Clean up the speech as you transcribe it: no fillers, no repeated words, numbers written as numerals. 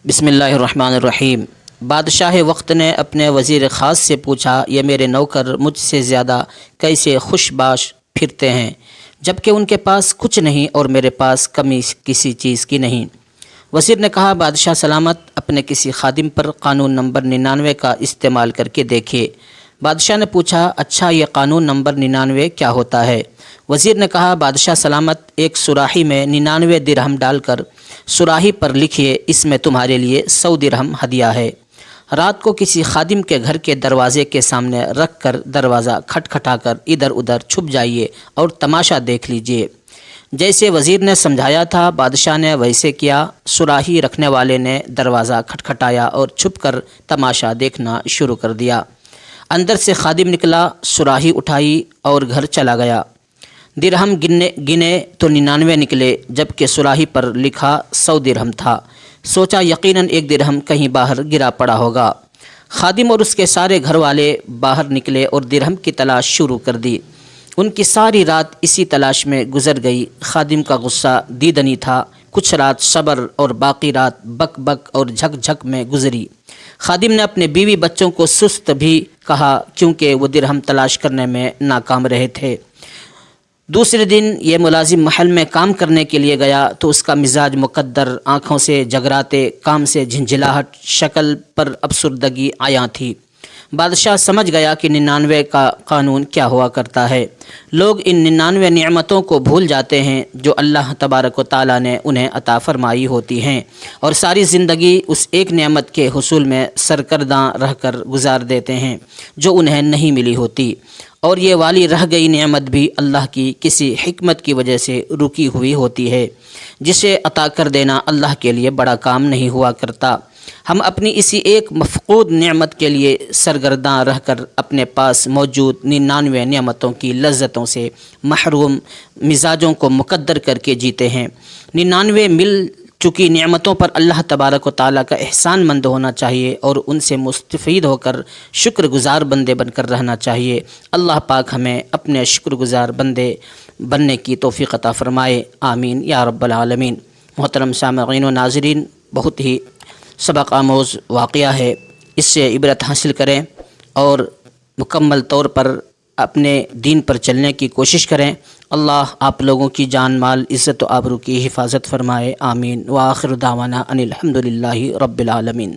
بسم اللہ الرحمن الرحیم۔ بادشاہ وقت نے اپنے وزیر خاص سے پوچھا، یہ میرے نوکر مجھ سے زیادہ کیسے خوش باش پھرتے ہیں جبکہ ان کے پاس کچھ نہیں اور میرے پاس کمی کسی چیز کی نہیں۔ وزیر نے کہا، بادشاہ سلامت، اپنے کسی خادم پر قانون نمبر 99 کا استعمال کر کے دیکھیے۔ بادشاہ نے پوچھا، اچھا یہ قانون نمبر 99 کیا ہوتا ہے؟ وزیر نے کہا، بادشاہ سلامت، ایک سراہی میں 99 درہم ڈال کر سراہی پر لکھیے، اس میں تمہارے لیے 100 درہم ہدیہ ہے۔ رات کو کسی خادم کے گھر کے دروازے کے سامنے رکھ کر دروازہ کھٹکھٹا کر ادھر ادھر چھپ جائیے اور تماشا دیکھ لیجیے۔ جیسے وزیر نے سمجھایا تھا بادشاہ نے ویسے کیا۔ سراہی رکھنے والے نے دروازہ کھٹکھٹایا اور چھپ کر تماشا دیکھنا شروع کر دیا۔ اندر سے خادم نکلا، سراہی اٹھائی اور گھر چلا گیا۔ درہم گنے تو 99 نکلے جبکہ سراہی پر لکھا 100 درہم تھا۔ سوچا یقیناً ایک درہم کہیں باہر گرا پڑا ہوگا۔ خادم اور اس کے سارے گھر والے باہر نکلے اور درہم کی تلاش شروع کر دی۔ ان کی ساری رات اسی تلاش میں گزر گئی۔ خادم کا غصہ دیدنی تھا۔ کچھ رات صبر اور باقی رات بک بک اور جھک جھک میں گزری۔ خادم نے اپنے بیوی بچوں کو سست بھی کہا کیونکہ وہ درہم تلاش کرنے میں ناکام رہے تھے۔ دوسرے دن یہ ملازم محل میں کام کرنے کے لیے گیا تو اس کا مزاج مقدر، آنکھوں سے جگراتے، کام سے جھنجھلاہٹ، شکل پر افسردگی عیاں تھی۔ بادشاہ سمجھ گیا کہ 99 کا قانون کیا ہوا کرتا ہے۔ لوگ ان 99 نعمتوں کو بھول جاتے ہیں جو اللہ تبارک و تعالیٰ نے انہیں عطا فرمائی ہوتی ہیں اور ساری زندگی اس ایک نعمت کے حصول میں سرگرداں رہ کر گزار دیتے ہیں جو انہیں نہیں ملی ہوتی، اور یہ والی رہ گئی نعمت بھی اللہ کی کسی حکمت کی وجہ سے رکی ہوئی ہوتی ہے، جسے عطا کر دینا اللہ کے لیے بڑا کام نہیں ہوا کرتا۔ ہم اپنی اسی ایک مفقود نعمت کے لیے سرگرداں رہ کر اپنے پاس موجود 99 نعمتوں کی لذتوں سے محروم مزاجوں کو مقدر کر کے جیتے ہیں۔ 99 مل چکی نعمتوں پر اللہ تبارک و تعالیٰ کا احسان مند ہونا چاہیے اور ان سے مستفید ہو کر شکر گزار بندے بن کر رہنا چاہیے۔ اللہ پاک ہمیں اپنے شکر گزار بندے بننے کی توفیق عطا فرمائے، آمین یا رب العالمین۔ محترم سامعین و ناظرین، بہت ہی سبق آموز واقعہ ہے، اس سے عبرت حاصل کریں اور مکمل طور پر اپنے دین پر چلنے کی کوشش کریں۔ اللہ آپ لوگوں کی جان مال عزت و آبرو کی حفاظت فرمائے، آمین۔ وآخر دعوانا ان الحمد للہ رب العالمین۔